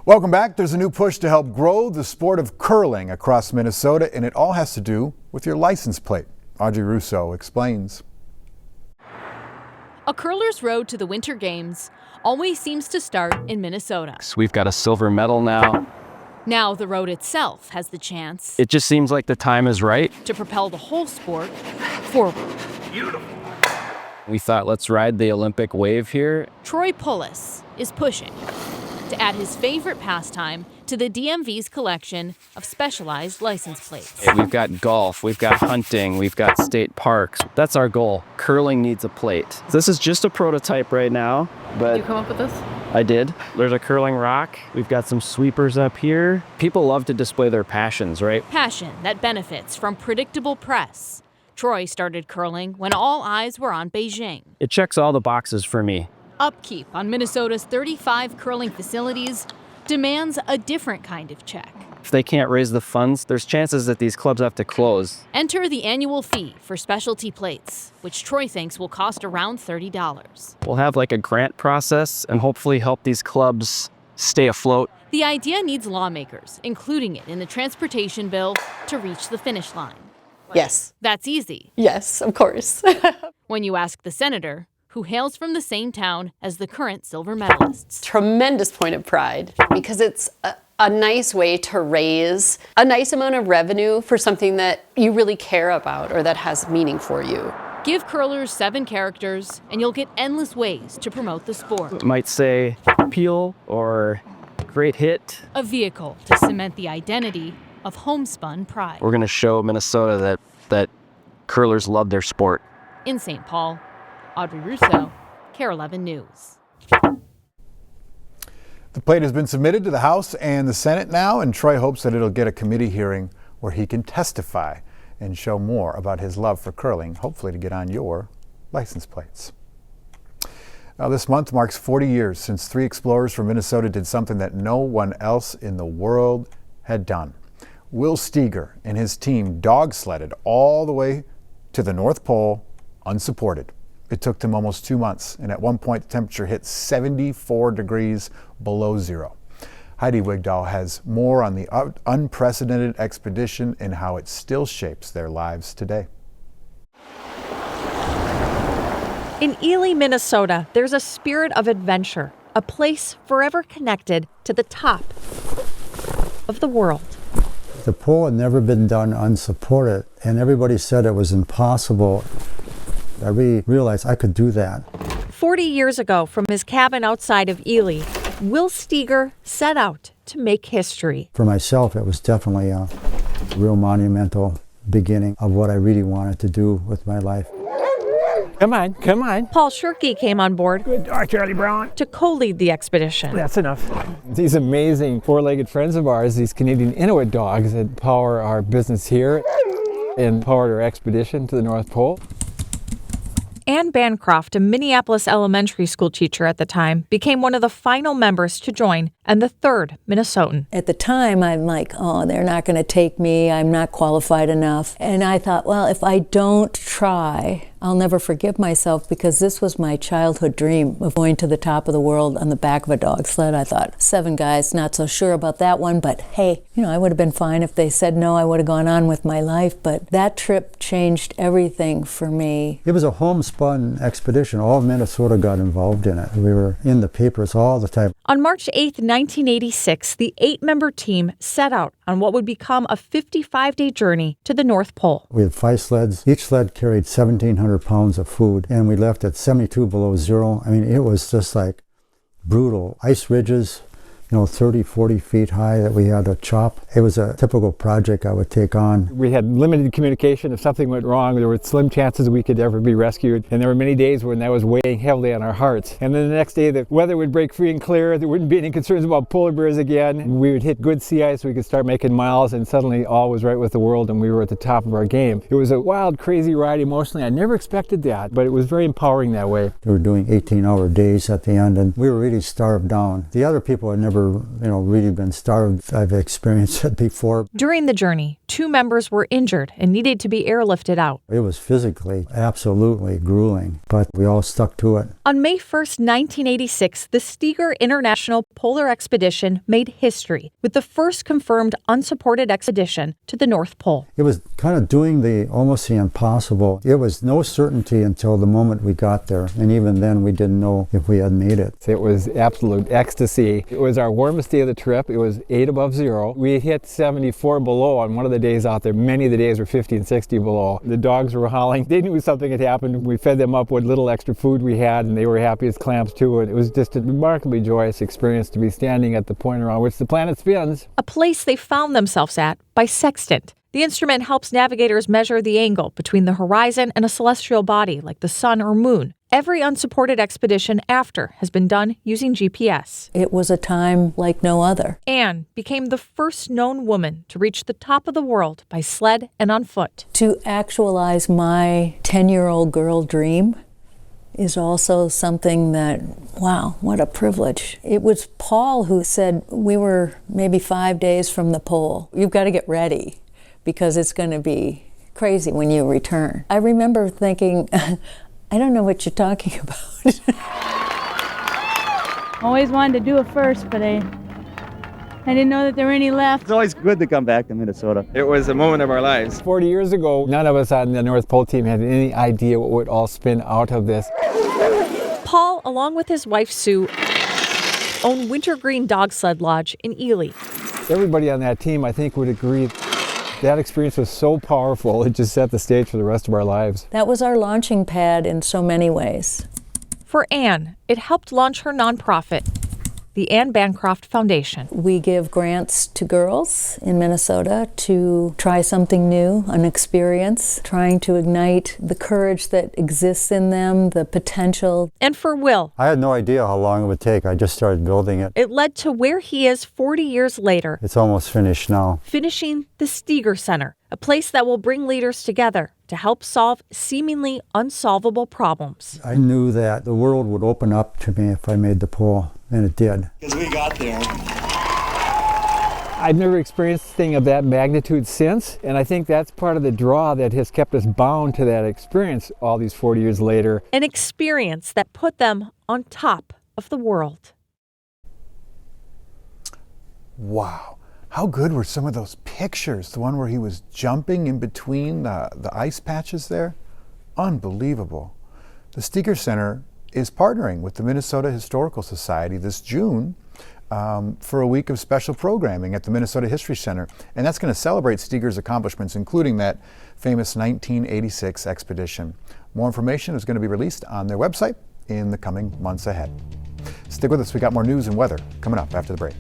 Welcome back. There's a new push to help grow the sport of curling across Minnesota, and it all has to do with your license plate. Audrey Russo explains. A curler's road to the Winter Games always seems to start in Minnesota. So we've got a silver medal now. Now the road itself has the chance. It just seems like the time is right. To propel the whole sport forward. Beautiful. We thought, let's ride the Olympic wave here. Troy Pullis is pushing to add his favorite pastime to the DMV's collection of specialized license plates. We've got golf, we've got hunting, we've got state parks. That's our goal. Curling needs a plate. This is just a prototype right now, but... You come up with this? I did. There's a curling rock. We've got some sweepers up here. People love to display their passions, right? Passion that benefits from predictable press. Troy started curling when all eyes were on Beijing. It checks all the boxes for me. Upkeep on Minnesota's 35 curling facilities demands a different kind of check. If they can't raise the funds, there's chances that these clubs have to close. Enter the annual fee for specialty plates, which Troy thinks will cost around $30. We'll have like a grant process and hopefully help these clubs stay afloat. The idea needs lawmakers, including it in the transportation bill, to reach the finish line. Yes. That's easy. Yes, of course. When you ask the senator, who hails from the same town as the current silver medalists. Tremendous point of pride, because it's a nice way to raise a nice amount of revenue for something that you really care about or that has meaning for you. Give curlers 7 characters and you'll get endless ways to promote the sport. It might say appeal or great hit. A vehicle to cement the identity of homespun pride. We're going to show Minnesota that curlers love their sport. In St. Paul, Audrey Russo, KARE 11 News. The plate has been submitted to the House and the Senate now, and Troy hopes that it'll get a committee hearing where he can testify and show more about his love for curling, hopefully to get on your license plates. Now, this month marks 40 years since 3 explorers from Minnesota did something that no one else in the world had done. Will Steger and his team dog-sledded all the way to the North Pole unsupported. It took them almost 2 months, and at one point the temperature hit 74 degrees below zero. Heidi Wigdahl has more on the unprecedented expedition and how it still shapes their lives today. In Ely, Minnesota, there's a spirit of adventure, a place forever connected to the top of the world. The pole had never been done unsupported, and everybody said it was impossible. I really realized I could do that. 40 years ago, from his cabin outside of Ely, Will Steger set out to make history. For myself, it was definitely a real monumental beginning of what I really wanted to do with my life. Come on, come on. Paul Shirkey came on board. Good dog, Charlie Brown. To co-lead the expedition. That's enough. These amazing 4-legged friends of ours, these Canadian Inuit dogs that power our business here and powered our expedition to the North Pole. Ann Bancroft, a Minneapolis elementary school teacher at the time, became one of the final members to join and the third Minnesotan. At the time, I'm like, oh, they're not going to take me. I'm not qualified enough. And I thought, well, if I don't try, I'll never forgive myself, because this was my childhood dream of going to the top of the world on the back of a dog sled. I thought, 7 guys, not so sure about that one, but hey, I would have been fine if they said no. I would have gone on with my life. But that trip changed everything for me. It was a homespun expedition. All of Minnesota got involved in it. We were in the papers all the time. On March 8th, 1986, the 8-member team set out on what would become a 55-day journey to the North Pole. We had 5 sleds. Each sled carried 1,700 pounds of food, and we left at 72 below zero. I mean, it was just like brutal. Ice ridges, 30, 40 feet high that we had to chop. It was a typical project I would take on. We had limited communication. If something went wrong, there were slim chances we could ever be rescued. And there were many days when that was weighing heavily on our hearts. And then the next day, the weather would break free and clear. There wouldn't be any concerns about polar bears again. We would hit good sea ice. We could start making miles, and suddenly all was right with the world, and we were at the top of our game. It was a wild, crazy ride emotionally. I never expected that, but it was very empowering that way. We were doing 18-hour days at the end, and we were really starved down. The other people had never never, really been starved. I've experienced it before. During the journey, 2 members were injured and needed to be airlifted out. It was physically absolutely grueling, but we all stuck to it. On May 1st, 1986, the Steger International Polar Expedition made history with the first confirmed unsupported expedition to the North Pole. It was kind of doing almost the impossible. It was no certainty until the moment we got there, and even then we didn't know if we had made it. It was absolute ecstasy. It was our warmest day of the trip. It was 8 above zero. We hit 74 below on one of the days out there. Many of the days were 50 and 60 below. The dogs were howling. They knew something had happened. We fed them up with little extra food we had, and they were happy as clams too. And it was just a remarkably joyous experience to be standing at the point around which the planet spins. A place they found themselves at by sextant. The instrument helps navigators measure the angle between the horizon and a celestial body like the sun or moon. Every unsupported expedition after has been done using GPS. It was a time like no other. Anne became the first known woman to reach the top of the world by sled and on foot. To actualize my 10-year-old girl dream is also something that, wow, what a privilege. It was Paul who said, we were maybe 5 days from the pole. You've got to get ready because it's going to be crazy when you return. I remember thinking, I don't know what you're talking about. Always wanted to do it first, but I didn't know that there were any left. It's always good to come back to Minnesota. It was a moment of our lives. 40 years ago, none of us on the North Pole team had any idea what would all spin out of this. Paul, along with his wife Sue, own Wintergreen Dog Sled Lodge in Ely. Everybody on that team, I think, would agree that experience was so powerful, it just set the stage for the rest of our lives. That was our launching pad in so many ways. For Anne, it helped launch her nonprofit, the Anne Bancroft Foundation. We give grants to girls in Minnesota to try something new, an experience, trying to ignite the courage that exists in them, the potential. And for Will, I had no idea how long it would take. I just started building it. it led to where he is 40 years later, It's almost finished now. finishing the Steger Center, a place that will bring leaders together to help solve seemingly unsolvable problems. I knew that the world would open up to me if I made the pole, and it did. Because we got there. I've never experienced anything of that magnitude since, and I think that's part of the draw that has kept us bound to that experience all these 40 years later. An experience that put them on top of the world. Wow. How good were some of those pictures? The one where he was jumping in between the ice patches there? Unbelievable. The Steger Center is partnering with the Minnesota Historical Society this June for a week of special programming at the Minnesota History Center. And that's going to celebrate Steger's accomplishments, including that famous 1986 expedition. More information is going to be released on their website in the coming months ahead. Stick with us. We got more news and weather coming up after the break.